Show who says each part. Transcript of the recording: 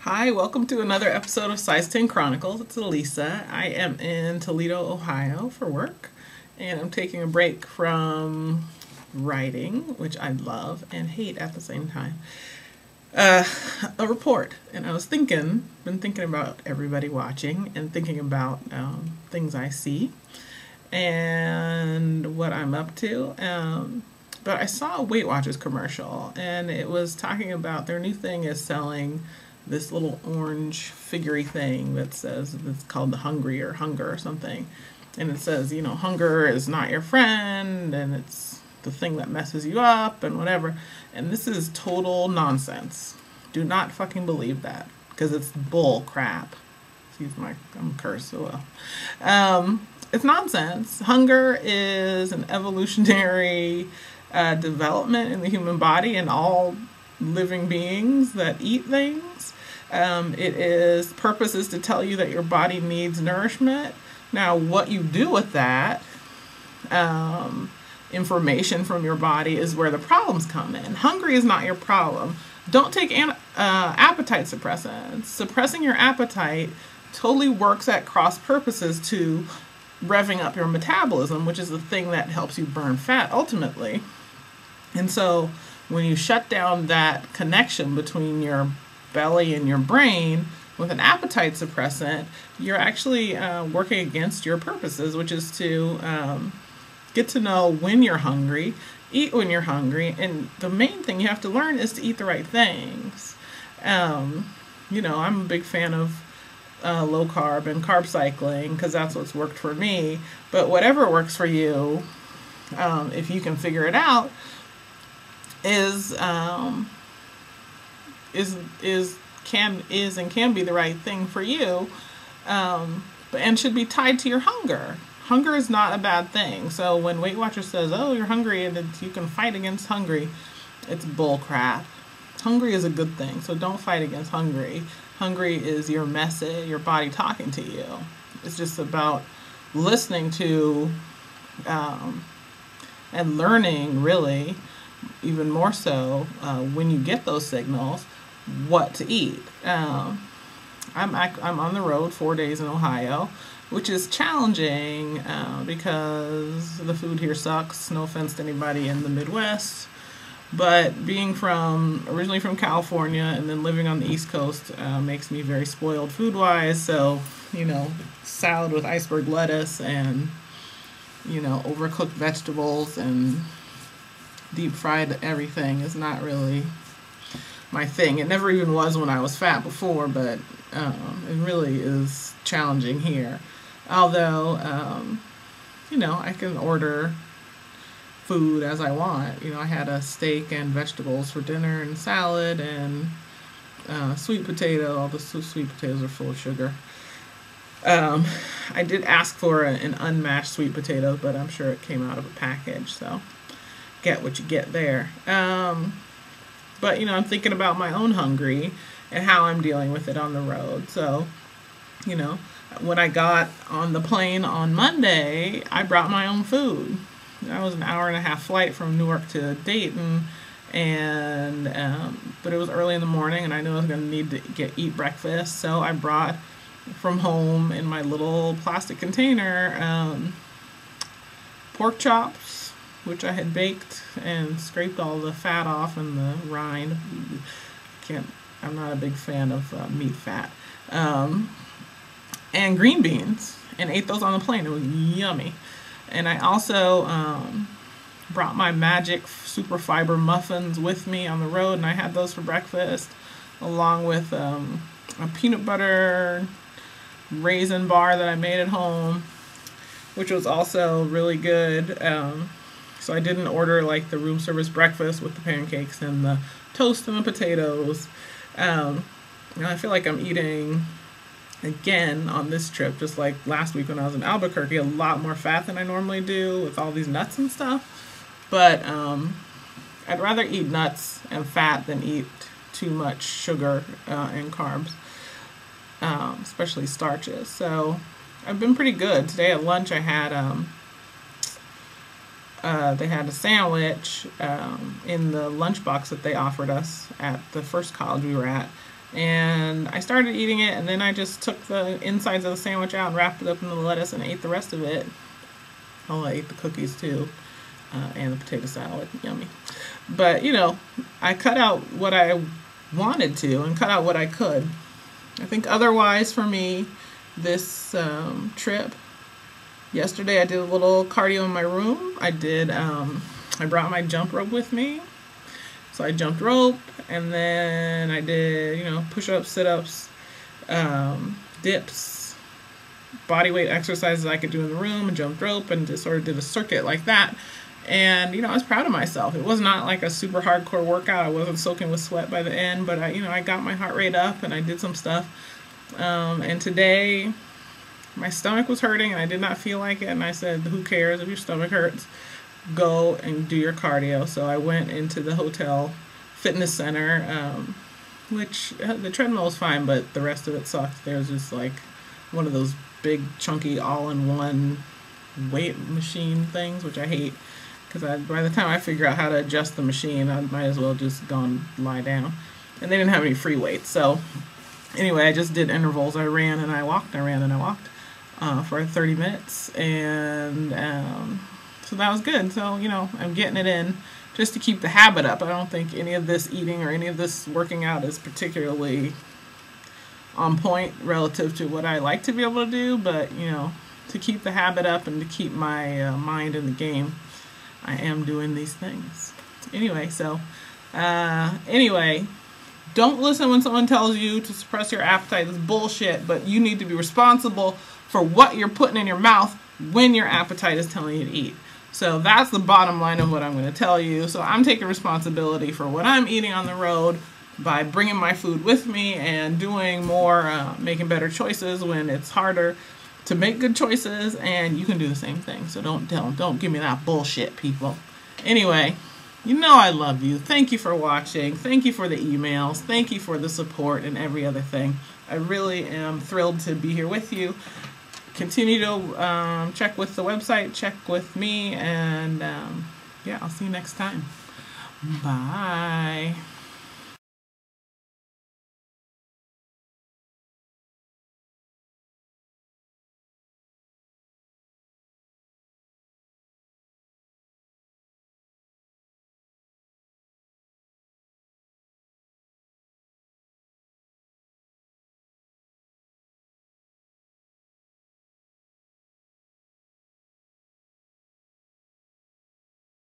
Speaker 1: Hi, welcome to another episode of s10c Chronicles. It's Elisa. I am in Toledo, Ohio for work, and I'm taking a break from writing, which I love and hate at the same time. A report, and I was been thinking about everybody watching and thinking about things I see and what I'm up to. But I saw a Weight Watchers commercial, and it was talking about their new thing is selling this little orange figurey thing that says it's called the Hungry or Hunger or something, and it says, you know, hunger is not your friend and it's the thing that messes you up and whatever. And this is total nonsense. Do not fucking believe that, because it's bull crap. I'm cursed, so well. It's nonsense. Hunger is an evolutionary development in the human body and all living beings that eat things. Purpose is to tell you that your body needs nourishment. Now, what you do with that information from your body is where the problems come in. Hungry is not your problem. Don't take appetite suppressants. Suppressing your appetite totally works at cross purposes to revving up your metabolism, which is the thing that helps you burn fat ultimately. And so when you shut down that connection between your belly and your brain with an appetite suppressant, you're actually working against your purposes, which is to get to know when you're hungry, eat when you're hungry, and the main thing you have to learn is to eat the right things. You know, I'm a big fan of low carb and carb cycling because that's what's worked for me. But whatever works for you, if you can figure it out, is and can be the right thing for you, and should be tied to your hunger. Hunger is not a bad thing. So when Weight Watchers says, "Oh, you're hungry and you can fight against hungry," it's bull crap. Hungry is a good thing, so don't fight against hungry. Hungry is your message, your body talking to you. It's just about listening to and learning, really, even more so when you get those signals, what to eat. I'm on the road 4 days in Ohio, which is challenging because the food here sucks. No offense to anybody in the Midwest, but being originally from California and then living on the East Coast makes me very spoiled food-wise. So, you know, salad with iceberg lettuce and, you know, overcooked vegetables and deep fried everything is not really my thing. It never even was when I was fat before, but it really is challenging here. Although, you know, I can order food as I want. You know, I had a steak and vegetables for dinner and salad and sweet potato. All the sweet potatoes are full of sugar. I did ask for an unmashed sweet potato, but I'm sure it came out of a package, so get what you get there. But, you know, I'm thinking about my own hungry and how I'm dealing with it on the road. So, you know, when I got on the plane on Monday, I brought my own food. That was an 1.5-hour flight from Newark to Dayton, and but it was early in the morning, and I knew I was going to need to eat breakfast, so I brought from home in my little plastic container pork chops, which I had baked and scraped all the fat off and the rind. I'm not a big fan of meat fat. And green beans, and ate those on the plane. It was yummy. And I also brought my Magic Super Fiber muffins with me on the road, and I had those for breakfast, along with a peanut butter raisin bar that I made at home, which was also really good. So I didn't order like the room service breakfast with the pancakes and the toast and the potatoes. And I feel like I'm eating, again, on this trip, just like last week when I was in Albuquerque, a lot more fat than I normally do with all these nuts and stuff. But I'd rather eat nuts and fat than eat too much sugar and carbs, especially starches. So I've been pretty good. Today at lunch I had they had a sandwich in the lunchbox that they offered us at the first college we were at, And I started eating it, and then I just took the insides of the sandwich out and wrapped it up in the lettuce and ate the rest of it. Oh, I ate the cookies too, and the potato salad, yummy. But, you know, I cut out what I wanted to and cut out what I could. I think otherwise for me, this trip, yesterday I did a little cardio in my room. I brought my jump rope with me. So I jumped rope, and then I did, you know, push-ups, sit-ups, dips, body weight exercises I could do in the room, and jumped rope, and just sort of did a circuit like that. And, you know, I was proud of myself. It was not like a super hardcore workout. I wasn't soaking with sweat by the end, but I got my heart rate up, and I did some stuff. And today, my stomach was hurting, and I did not feel like it, and I said, who cares if your stomach hurts? Go and do your cardio. So I went into the hotel fitness center, which the treadmill was fine, but the rest of it sucked. There's just like one of those big chunky all-in-one weight machine things, which I hate, because by the time I figure out how to adjust the machine, I might as well just go and lie down. And they didn't have any free weights. So anyway, I just did intervals. I ran and I walked, I ran and I walked for 30 minutes, and so that was good. So, you know, I'm getting it in just to keep the habit up. I don't think any of this eating or any of this working out is particularly on point relative to what I like to be able to do, but, you know, to keep the habit up and to keep my mind in the game, I am doing these things. Anyway, so, don't listen when someone tells you to suppress your appetite. It's bullshit, but you need to be responsible for what you're putting in your mouth when your appetite is telling you to eat. So that's the bottom line of what I'm going to tell you. So I'm taking responsibility for what I'm eating on the road by bringing my food with me and doing more, making better choices when it's harder to make good choices, and you can do the same thing. So don't give me that bullshit, people. Anyway, you know I love you. Thank you for watching. Thank you for the emails. Thank you for the support and every other thing. I really am thrilled to be here with you. Continue to check with the website, check with me, and yeah, I'll see you next time. Bye.